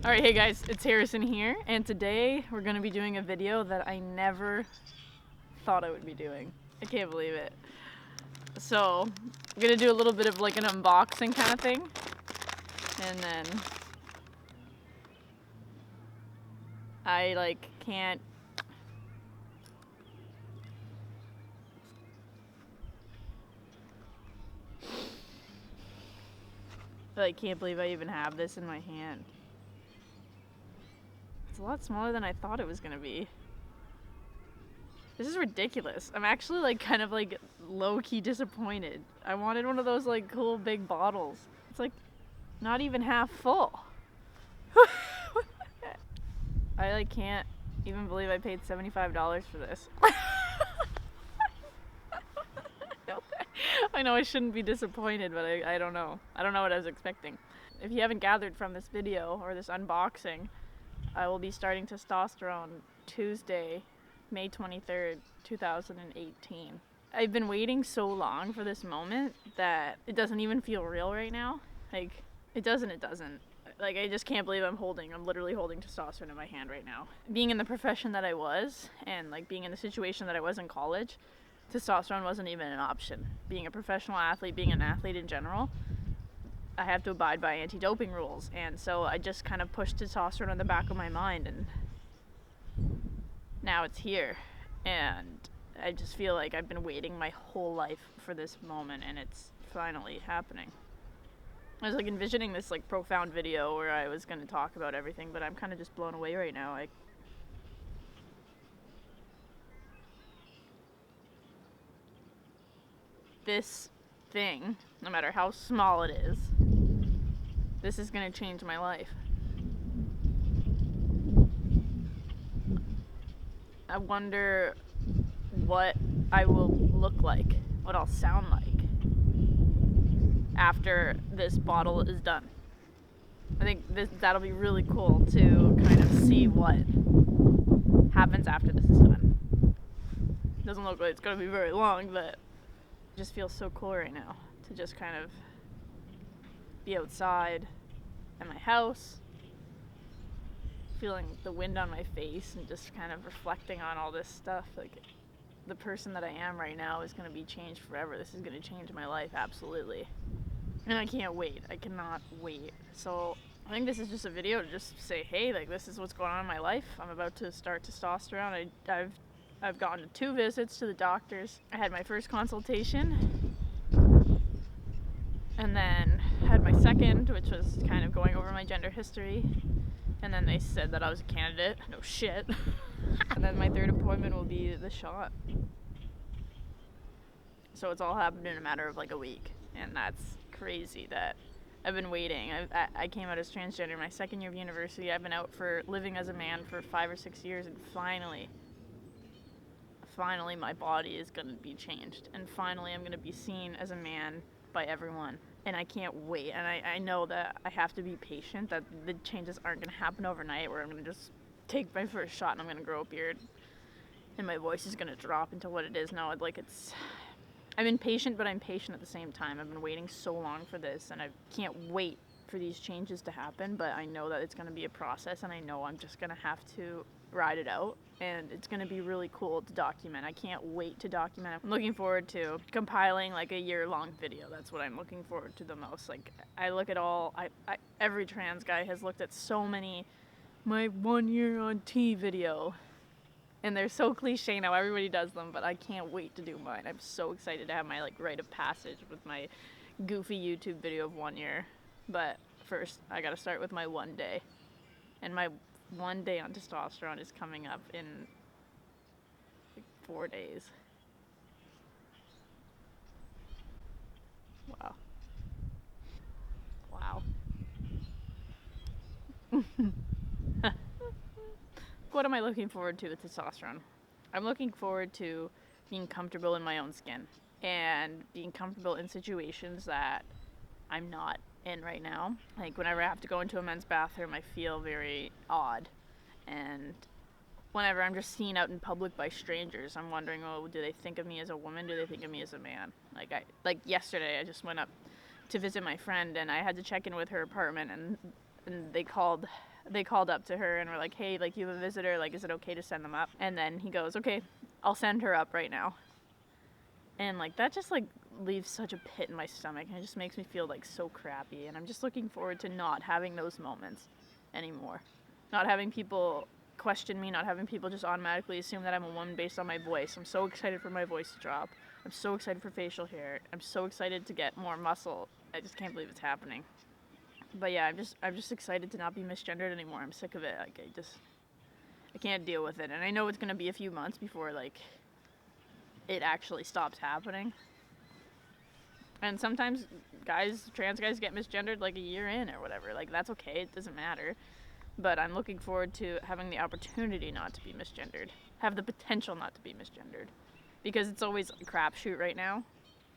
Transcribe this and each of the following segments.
Alright, hey guys, it's Harrison here, and today we're going to be doing a video that I never thought I would be doing. I can't believe it. So, I'm going to do a little bit of like an unboxing kind of thing, and then I can't believe I even have this in my hand. It's a lot smaller than I thought it was gonna be. This is ridiculous. I'm actually kind of low-key disappointed. I wanted one of those cool big bottles. It's not even half full. I can't even believe I paid $75 for this. I know I shouldn't be disappointed, but I don't know. I don't know what I was expecting. If you haven't gathered from this video or this unboxing, I will be starting Testosterone Tuesday, May 23rd, 2018. I've been waiting so long for this moment that it doesn't even feel real right now. It doesn't. I just can't believe I'm literally holding testosterone in my hand right now. Being in the profession that I was, and being in the situation that I was in college, testosterone wasn't even an option. Being a professional athlete, being an athlete in general, I have to abide by anti-doping rules, and so I just kind of pushed testosterone in the back of my mind, and now it's here, and I just feel like I've been waiting my whole life for this moment, and it's finally happening. I was envisioning this profound video where I was going to talk about everything, but I'm kind of just blown away right now. This thing, no matter how small it is, this is going to change my life. I wonder what I will look like, what I'll sound like after this bottle is done. I think that'll be really cool to kind of see what happens after this is done. Doesn't look like it's going to be very long, but it just feels so cool right now to just kind of be outside at my house, feeling the wind on my face and just kind of reflecting on all this stuff. The person that I am right now is going to be changed forever. This is going to change my life, absolutely. And I can't wait. I cannot wait. So I think this is just a video to just say, hey, this is what's going on in my life. I'm about to start testosterone. I've gone to 2 visits to the doctors. I had my first consultation, and then had my second, which was kind of going over my gender history. And then they said that I was a candidate. No shit. And then my 3rd appointment will be the shot. So it's all happened in a matter of a week. And that's crazy that I've been waiting. I came out as transgender my 2nd year of university. I've been out for living as a man for 5 or 6 years, and finally my body is going to be changed. And finally I'm going to be seen as a man by everyone. And I can't wait. And I know that I have to be patient, that the changes aren't going to happen overnight, where I'm going to just take my first shot and I'm going to grow a beard and my voice is going to drop into what it is now. I'm impatient, but I'm patient at the same time. I've been waiting so long for this, and I can't wait for these changes to happen, but I know that it's going to be a process, and I know I'm just going to have to ride it out, and it's going to be really cool to document. I can't wait to document. I'm looking forward to compiling a year-long video. That's what I'm looking forward to the most. I look at every trans guy has looked at so many, my 1 year on T video, and they're so cliche now, everybody does them, but I can't wait to do mine. I'm so excited to have my rite of passage with my goofy YouTube video of 1 year. But first, I gotta start with my 1 day. And my 1 day on testosterone is coming up in 4 days. Wow. What am I looking forward to with testosterone? I'm looking forward to being comfortable in my own skin and being comfortable in situations that I'm not in right now. Whenever I have to go into a men's bathroom, I feel very odd. And whenever I'm just seen out in public by strangers, I'm wondering, oh, do they think of me as a woman? Do they think of me as a man? Yesterday, I just went up to visit my friend, and I had to check in with her apartment, and they called they called up to her and were like, hey, like, you have a visitor, like, is it okay to send them up? And then he goes, okay, I'll send her up right now. And, like, that just, like, leaves such a pit in my stomach, and it just makes me feel, like, so crappy. And I'm just looking forward to not having those moments anymore. Not having people question me, not having people just automatically assume that I'm a woman based on my voice. I'm so excited for my voice to drop. I'm so excited for facial hair. I'm so excited to get more muscle. I just can't believe it's happening. But yeah, I'm just excited to not be misgendered anymore. I'm sick of it. Like, I can't deal with it. And I know it's gonna be a few months before, like, it actually stops happening. And sometimes trans guys get misgendered like a year in or whatever. Like, that's okay, it doesn't matter. But I'm looking forward to having the opportunity not to be misgendered. Have the potential not to be misgendered. Because it's always a crapshoot right now.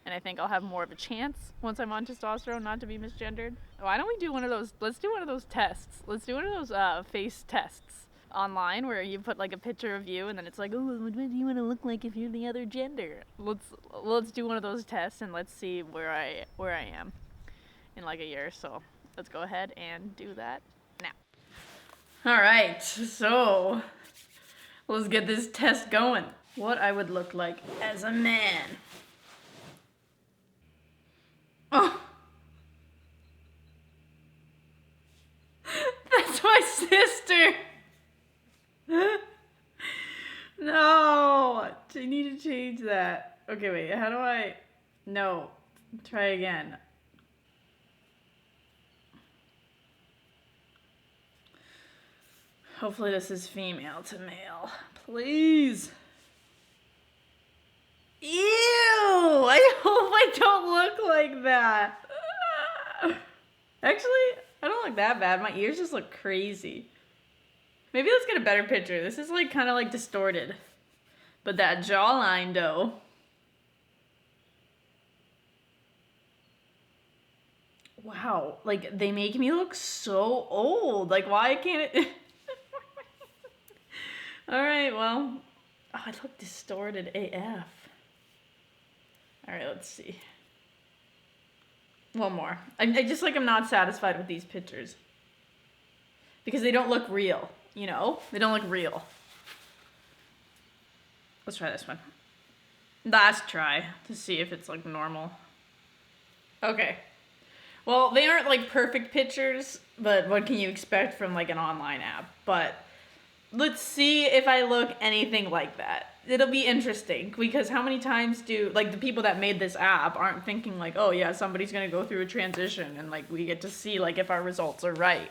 And I think I'll have more of a chance once I'm on testosterone not to be misgendered. Why don't we do one of those, let's do one of those tests. Let's do one of those face tests online where you put like a picture of you and then it's like, oh, what do you want to look like if you're the other gender? Let's do one of those tests and let's see where I am in like a year. So let's go ahead and do that now. All right, so let's get this test going. What I would look like as a man. Oh, that's my sister. No, I need to change that. Okay, wait, how do I? No, try again. Hopefully this is female to male. Please. Ew! I hope I don't look like that. Actually, I don't look that bad. My ears just look crazy. Maybe let's get a better picture. This is like kind of like distorted. But that jawline though. Wow, like they make me look so old. Like, why can't it? All right, well, oh, I look distorted AF. All right, let's see. One more. I just like, I'm not satisfied with these pictures. Because they don't look real, you know? They don't look real. Let's try this one. Last try to see if it's like normal. Okay. Well, they aren't like perfect pictures, but what can you expect from like an online app? But let's see if I look anything like that. It'll be interesting because how many times do like the people that made this app aren't thinking like, oh yeah, somebody's gonna go through a transition and like we get to see like if our results are right.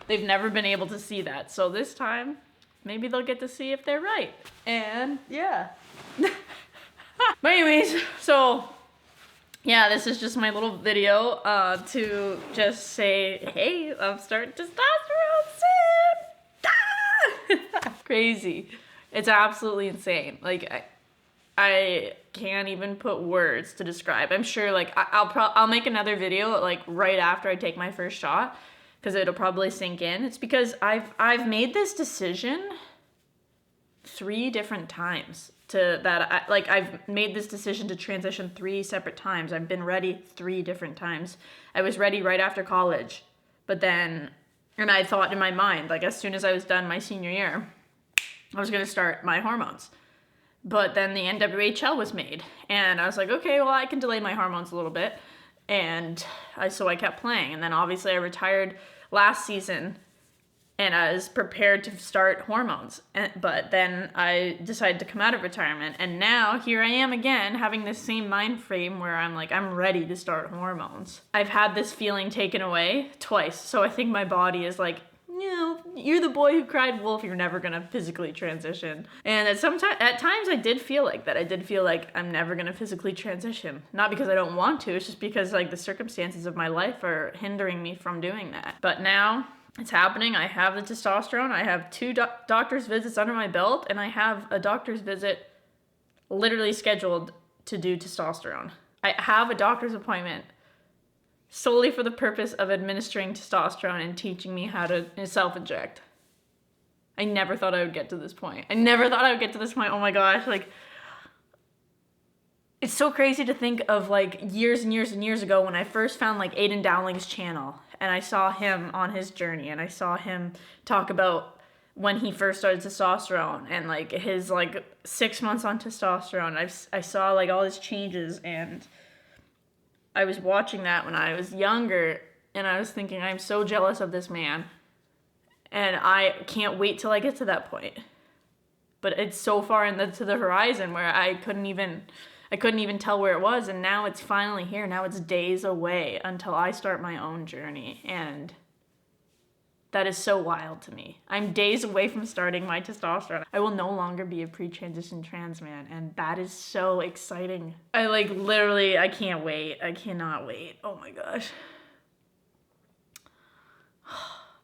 They've never been able to see that. So this time, maybe they'll get to see if they're right. And yeah. But anyways, so yeah, this is just my little video to just say, hey, I'm starting testosterone soon. Crazy. It's absolutely insane. Like I can't even put words to describe. I'm sure like I'll make another video like right after I take my first shot because it'll probably sink in. It's because I've made this decision 3 different times I've made this decision to transition 3 separate times. I've been ready 3 different times. I was ready right after college, but then, and I thought in my mind, like as soon as I was done my senior year, I was going to start my hormones. But then the NWHL was made, and I was like, okay, well, I can delay my hormones a little bit. And so I kept playing. And then obviously I retired last season, and I was prepared to start hormones. But then I decided to come out of retirement, and now here I am again, having this same mind frame where I'm like, I'm ready to start hormones. I've had this feeling taken away twice, so I think my body is like, you know, you're the boy who cried wolf, you're never gonna physically transition. And at times I did feel like that. I did feel like I'm never gonna physically transition. Not because I don't want to, it's just because like the circumstances of my life are hindering me from doing that. But now it's happening. I have the testosterone. I have 2 doctor's visits under my belt, and I have a doctor's visit literally scheduled to do testosterone. I have a doctor's appointment solely for the purpose of administering testosterone and teaching me how to self-inject. I never thought I would get to this point. Oh my gosh, like, it's so crazy to think of like years and years and years ago when I first found like Aiden Dowling's channel. and I saw him on his journey, and I saw him talk about when he first started testosterone and like his like 6 months on testosterone. I saw like all his changes, and I was watching that when I was younger, and I was thinking, I'm so jealous of this man, and I can't wait till I get to that point. But it's so far to the horizon where I couldn't even tell where it was, and now it's finally here. Now it's days away until I start my own journey, and that is so wild to me. I'm days away from starting my testosterone. I will no longer be a pre-transition trans man, and that is so exciting. I can't wait. I cannot wait. Oh my gosh.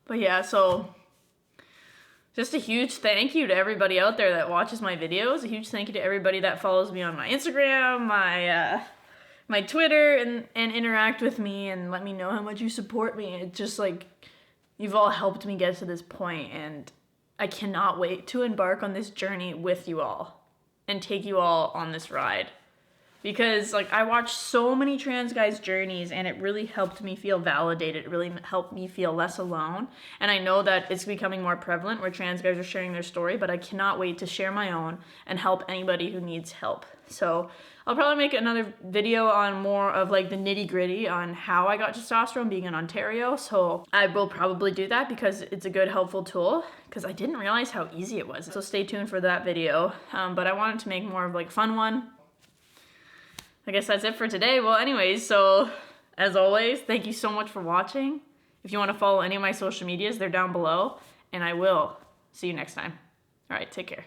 But yeah, so just a huge thank you to everybody out there that watches my videos. A huge thank you to everybody that follows me on my Instagram, my Twitter, and interact with me and let me know how much you support me. It's just like, you've all helped me get to this point, and I cannot wait to embark on this journey with you all and take you all on this ride. Because like, I watched so many trans guys' journeys, and it really helped me feel validated. It really helped me feel less alone. And I know that it's becoming more prevalent where trans guys are sharing their story, but I cannot wait to share my own and help anybody who needs help. So I'll probably make another video on more of like the nitty gritty on how I got testosterone being in Ontario. So I will probably do that because it's a good, helpful tool, because I didn't realize how easy it was. So stay tuned for that video. But I wanted to make more of like fun one. I guess that's it for today. Well, anyways, so as always, thank you so much for watching. If you want to follow any of my social medias, they're down below, and I will see you next time. All right, take care.